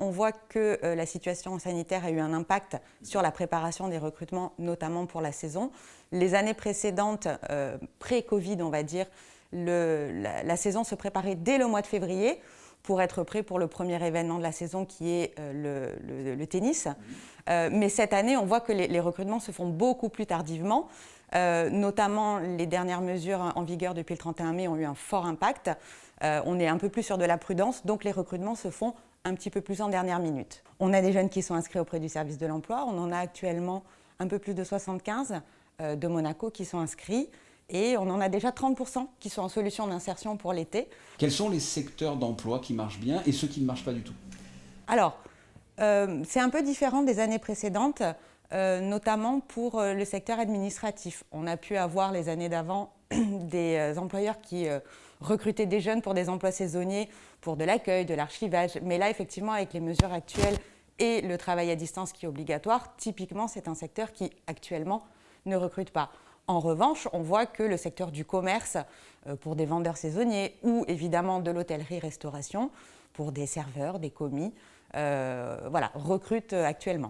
on voit que la situation sanitaire a eu un impact sur la préparation des recrutements, notamment pour la saison. Les années précédentes, pré-Covid, on va dire, la saison se préparait dès le mois de février pour être prêt pour le premier événement de la saison qui est le tennis. Mais cette année, on voit que les recrutements se font beaucoup plus tardivement. Notamment, les dernières mesures en vigueur depuis le 31 mai ont eu un fort impact. On est un peu plus sur de la prudence, donc les recrutements se font un petit peu plus en dernière minute. On a des jeunes qui sont inscrits auprès du service de l'emploi. On en a actuellement un peu plus de 75 de Monaco qui sont inscrits. Et on en a déjà 30% qui sont en solution d'insertion pour l'été. Quels sont les secteurs d'emploi qui marchent bien et ceux qui ne marchent pas du tout? Alors, c'est un peu différent des années précédentes, notamment pour le secteur administratif. On a pu avoir les années d'avant des employeurs qui recrutaient des jeunes pour des emplois saisonniers, pour de l'accueil, de l'archivage. Mais là, effectivement, avec les mesures actuelles et le travail à distance qui est obligatoire, typiquement, c'est un secteur qui, actuellement, ne recrute pas. En revanche, on voit que le secteur du commerce, pour des vendeurs saisonniers ou évidemment de l'hôtellerie-restauration, pour des serveurs, des commis, recrute actuellement.